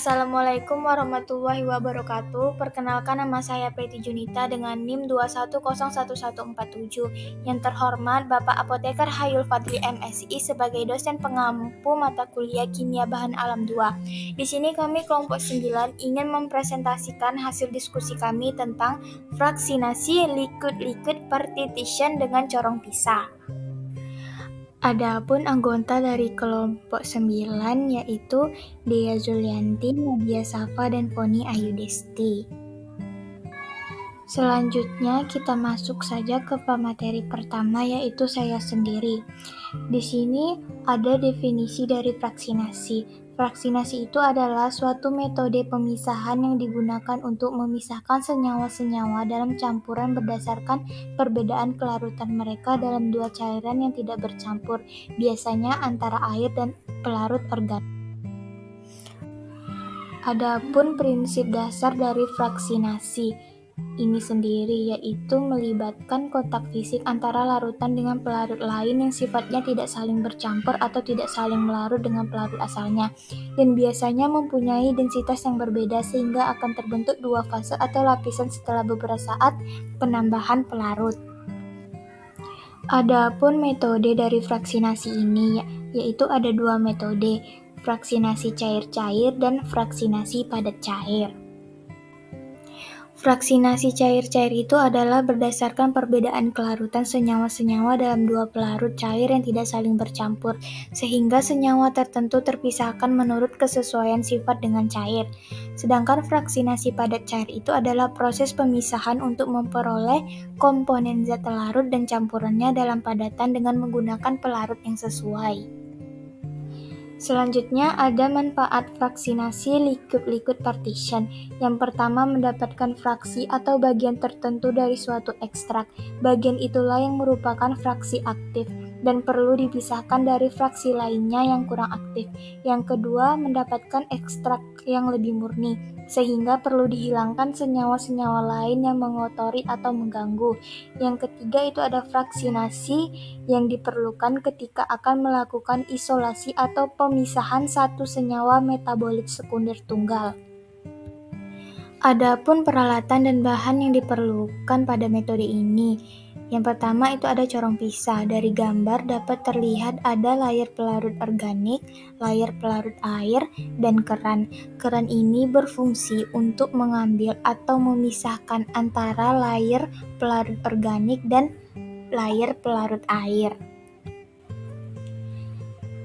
Assalamualaikum warahmatullahi wabarakatuh. Perkenalkan, nama saya Preti Junita dengan NIM 2101147. Yang terhormat Bapak Apoteker Hayul Fadli MSI sebagai dosen pengampu mata kuliah Kimia Bahan Alam 2. Di sini kami kelompok 9 ingin mempresentasikan hasil diskusi kami tentang fraksinasi liquid-liquid partition dengan corong pisah. Adapun anggota dari kelompok 9 yaitu Dea Zulianti, Nadia Safa, dan Poni Ayudesti. Selanjutnya kita masuk saja ke pemateri pertama yaitu saya sendiri. Di sini ada definisi dari fraksinasi. Fraksinasi itu adalah suatu metode pemisahan yang digunakan untuk memisahkan senyawa-senyawa dalam campuran berdasarkan perbedaan kelarutan mereka dalam dua cairan yang tidak bercampur, biasanya antara air dan pelarut organik. Adapun prinsip dasar dari fraksinasi ini sendiri yaitu melibatkan kontak fisik antara larutan dengan pelarut lain yang sifatnya tidak saling bercampur atau tidak saling melarut dengan pelarut asalnya, dan biasanya mempunyai densitas yang berbeda sehingga akan terbentuk dua fase atau lapisan setelah beberapa saat penambahan pelarut. Adapun metode dari fraksinasi ini yaitu ada dua metode, fraksinasi cair-cair dan fraksinasi padat cair. Fraksinasi cair-cair itu adalah berdasarkan perbedaan kelarutan senyawa-senyawa dalam dua pelarut cair yang tidak saling bercampur, sehingga senyawa tertentu terpisahkan menurut kesesuaian sifat dengan cair. Sedangkan fraksinasi padat cair itu adalah proses pemisahan untuk memperoleh komponen zat larut dan campurannya dalam padatan dengan menggunakan pelarut yang sesuai. Selanjutnya ada manfaat fraksinasi liquid-liquid partition. Yang pertama, mendapatkan fraksi atau bagian tertentu dari suatu ekstrak. Bagian itulah yang merupakan fraksi aktif dan perlu dipisahkan dari fraksi lainnya yang kurang aktif. Yang kedua, mendapatkan ekstrak yang lebih murni, sehingga perlu dihilangkan senyawa-senyawa lain yang mengotori atau mengganggu. Yang ketiga itu ada fraksinasi yang diperlukan ketika akan melakukan isolasi atau pemisahan satu senyawa metabolit sekunder tunggal. Adapun peralatan dan bahan yang diperlukan pada metode ini, yang pertama itu ada corong pisah. Dari gambar dapat terlihat ada layar pelarut organik, layar pelarut air, dan keran. Keran ini berfungsi untuk mengambil atau memisahkan antara layar pelarut organik dan layar pelarut air.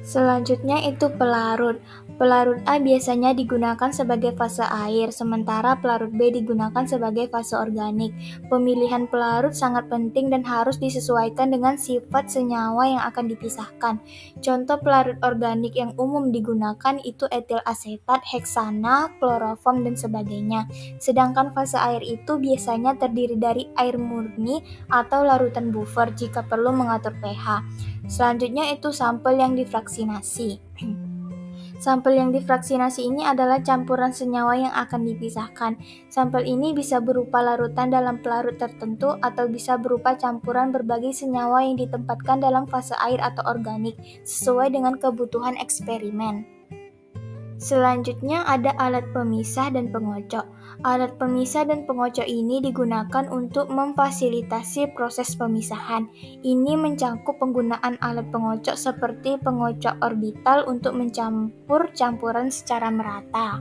Selanjutnya itu pelarut. Pelarut A biasanya digunakan sebagai fase air, sementara pelarut B digunakan sebagai fase organik. Pemilihan pelarut sangat penting dan harus disesuaikan dengan sifat senyawa yang akan dipisahkan. Contoh pelarut organik yang umum digunakan itu etil asetat, heksana, kloroform, dan sebagainya. Sedangkan fase air itu biasanya terdiri dari air murni atau larutan buffer jika perlu mengatur pH. Selanjutnya itu sampel yang difraksinasi. Sampel yang difraksinasi ini adalah campuran senyawa yang akan dipisahkan. Sampel ini bisa berupa larutan dalam pelarut tertentu atau bisa berupa campuran berbagai senyawa yang ditempatkan dalam fase air atau organik sesuai dengan kebutuhan eksperimen. Selanjutnya ada alat pemisah dan pengocok. Alat pemisah dan pengocok ini digunakan untuk memfasilitasi proses pemisahan. Ini mencakup penggunaan alat pengocok seperti pengocok orbital untuk mencampur campuran secara merata.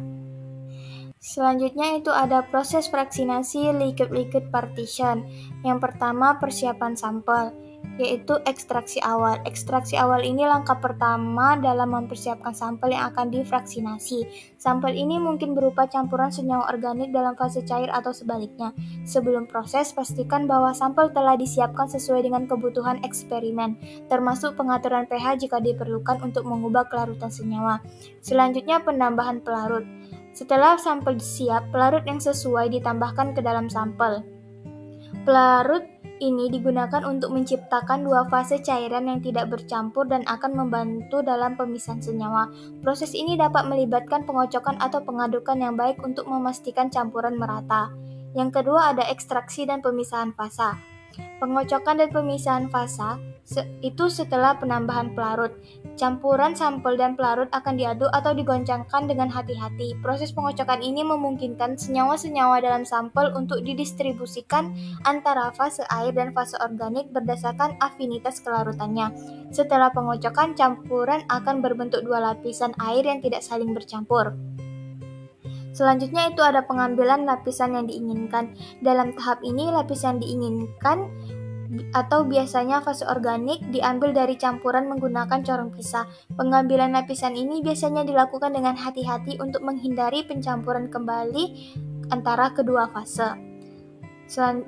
Selanjutnya itu ada proses fraksinasi liquid-liquid partition. Yang pertama, persiapan sampel, yaitu ekstraksi awal. Ekstraksi awal ini langkah pertama dalam mempersiapkan sampel yang akan difraksinasi. Sampel ini mungkin berupa campuran senyawa organik dalam fase cair atau sebaliknya. Sebelum proses, pastikan bahwa sampel telah disiapkan sesuai dengan kebutuhan eksperimen, termasuk pengaturan pH jika diperlukan untuk mengubah kelarutan senyawa. Selanjutnya, penambahan pelarut. Setelah sampel siap, pelarut yang sesuai ditambahkan ke dalam sampel. Pelarut ini digunakan untuk menciptakan dua fase cairan yang tidak bercampur dan akan membantu dalam pemisahan senyawa. Proses ini dapat melibatkan pengocokan atau pengadukan yang baik untuk memastikan campuran merata. Yang kedua ada ekstraksi dan pemisahan fasa. Pengocokan dan pemisahan fasa itu setelah penambahan pelarut. Campuran sampel dan pelarut akan diaduk atau digoncangkan dengan hati-hati. Proses pengocokan ini memungkinkan senyawa-senyawa dalam sampel untuk didistribusikan antara fase air dan fase organik berdasarkan afinitas kelarutannya. Setelah pengocokan, campuran akan berbentuk dua lapisan air yang tidak saling bercampur. Selanjutnya itu ada pengambilan lapisan yang diinginkan. Dalam tahap ini, lapisan diinginkan atau biasanya fase organik diambil dari campuran menggunakan corong pisah. Pengambilan lapisan ini biasanya dilakukan dengan hati-hati untuk menghindari pencampuran kembali antara kedua fase.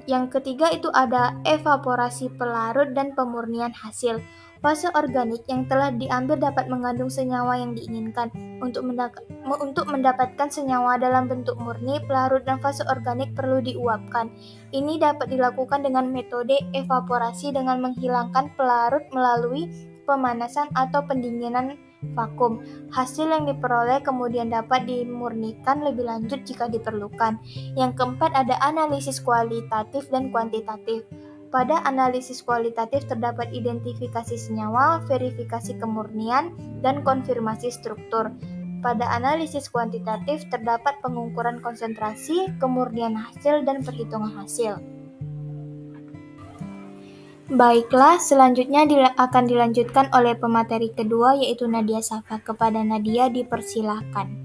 Yang ketiga itu ada evaporasi pelarut dan pemurnian hasil. Fase organik yang telah diambil dapat mengandung senyawa yang diinginkan. Untuk mendapatkan senyawa dalam bentuk murni, pelarut dan fase organik perlu diuapkan. Ini dapat dilakukan dengan metode evaporasi dengan menghilangkan pelarut melalui pemanasan atau pendinginan vakum. Hasil yang diperoleh kemudian dapat dimurnikan lebih lanjut jika diperlukan. Yang keempat ada analisis kualitatif dan kuantitatif. Pada analisis kualitatif terdapat identifikasi senyawa, verifikasi kemurnian, dan konfirmasi struktur. Pada analisis kuantitatif terdapat pengukuran konsentrasi, kemurnian hasil, dan perhitungan hasil. Baiklah, selanjutnya akan dilanjutkan oleh pemateri kedua yaitu Nadia Safa. Kepada Nadia dipersilakan.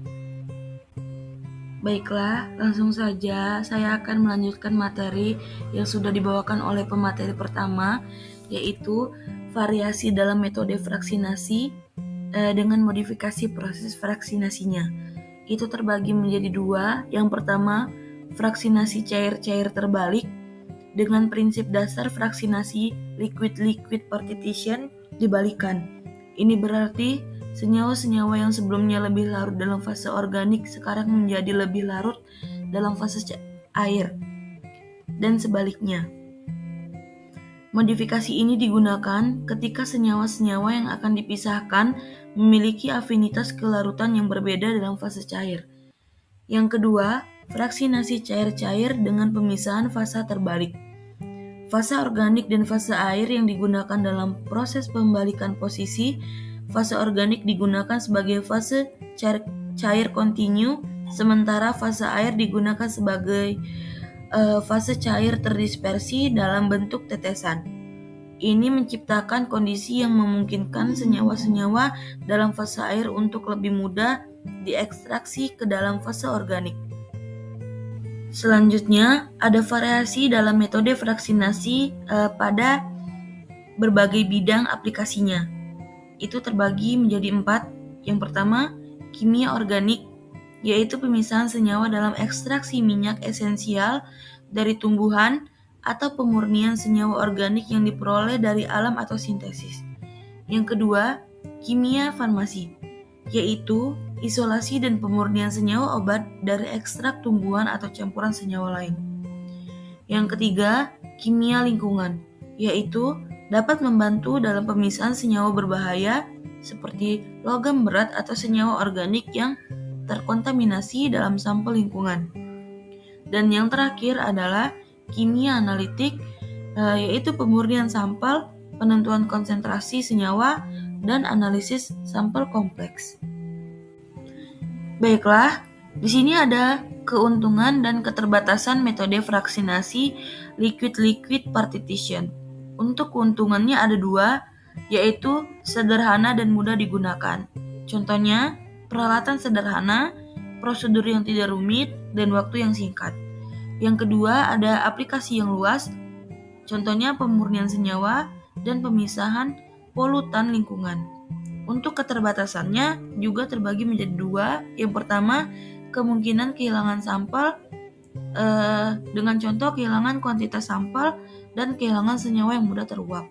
Baiklah, langsung saja saya akan melanjutkan materi yang sudah dibawakan oleh pemateri pertama, yaitu variasi dalam metode fraksinasi dengan modifikasi proses fraksinasinya. Itu terbagi menjadi dua. Yang pertama, fraksinasi cair-cair terbalik dengan prinsip dasar fraksinasi liquid-liquid partition dibalikan. Ini berarti senyawa-senyawa yang sebelumnya lebih larut dalam fase organik sekarang menjadi lebih larut dalam fase air, dan sebaliknya. Modifikasi ini digunakan ketika senyawa-senyawa yang akan dipisahkan memiliki afinitas kelarutan yang berbeda dalam fase cair. Yang kedua, fraksinasi cair-cair dengan pemisahan fasa terbalik. Fase organik dan fase air yang digunakan dalam proses pembalikan posisi. Fase organik digunakan sebagai fase cair kontinu, sementara fase air digunakan sebagai fase cair terdispersi dalam bentuk tetesan. Ini menciptakan kondisi yang memungkinkan senyawa-senyawa dalam fase air untuk lebih mudah diekstraksi ke dalam fase organik. Selanjutnya, ada variasi dalam metode fraksinasi pada berbagai bidang aplikasinya. Itu terbagi menjadi 4. Yang pertama, kimia organik, yaitu pemisahan senyawa dalam ekstraksi minyak esensial dari tumbuhan atau pemurnian senyawa organik yang diperoleh dari alam atau sintesis. Yang kedua, kimia farmasi, yaitu isolasi dan pemurnian senyawa obat dari ekstrak tumbuhan atau campuran senyawa lain. Yang ketiga, kimia lingkungan, yaitu dapat membantu dalam pemisahan senyawa berbahaya seperti logam berat atau senyawa organik yang terkontaminasi dalam sampel lingkungan. Dan yang terakhir adalah kimia analitik, yaitu pemurnian sampel, penentuan konsentrasi senyawa, dan analisis sampel kompleks. Baiklah, di sini ada keuntungan dan keterbatasan metode fraksinasi liquid-liquid partition. Untuk keuntungannya ada 2, yaitu sederhana dan mudah digunakan. Contohnya, peralatan sederhana, prosedur yang tidak rumit, dan waktu yang singkat. Yang kedua, ada aplikasi yang luas, contohnya pemurnian senyawa dan pemisahan polutan lingkungan. Untuk keterbatasannya juga terbagi menjadi 2. Yang pertama, kemungkinan kehilangan sampel dengan contoh kehilangan kuantitas sampel dan kehilangan senyawa yang mudah teruap.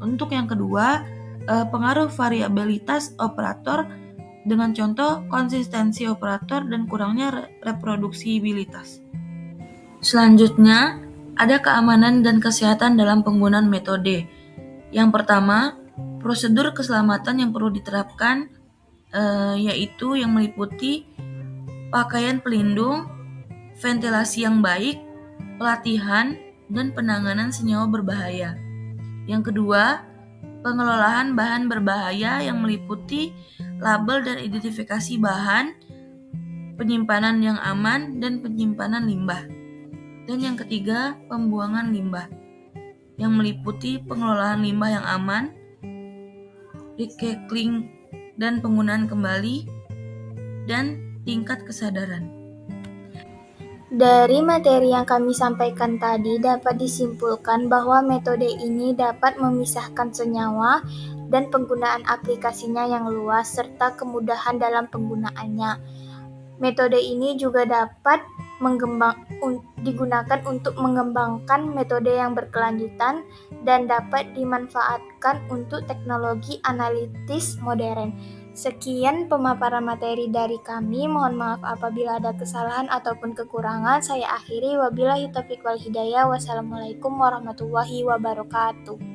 Untuk yang kedua, pengaruh variabilitas operator dengan contoh konsistensi operator dan kurangnya reproduksibilitas. Selanjutnya, ada keamanan dan kesehatan dalam penggunaan metode. Yang pertama, prosedur keselamatan yang perlu diterapkan yaitu yang meliputi pakaian pelindung, ventilasi yang baik, pelatihan, dan penanganan senyawa berbahaya. Yang kedua, pengelolaan bahan berbahaya yang meliputi label dan identifikasi bahan, penyimpanan yang aman, dan penyimpanan limbah. Dan yang ketiga, pembuangan limbah yang meliputi pengelolaan limbah yang aman, recycling dan penggunaan kembali, dan tingkat kesadaran. Dari materi yang kami sampaikan tadi dapat disimpulkan bahwa metode ini dapat memisahkan senyawa dan penggunaan aplikasinya yang luas serta kemudahan dalam penggunaannya. Metode ini juga dapat digunakan untuk mengembangkan metode yang berkelanjutan dan dapat dimanfaatkan untuk teknologi analitis modern. Sekian pemaparan materi dari kami. Mohon maaf apabila ada kesalahan ataupun kekurangan. Saya akhiri. Wabillahi taufiq wal hidayah. Wassalamualaikum warahmatullahi wabarakatuh.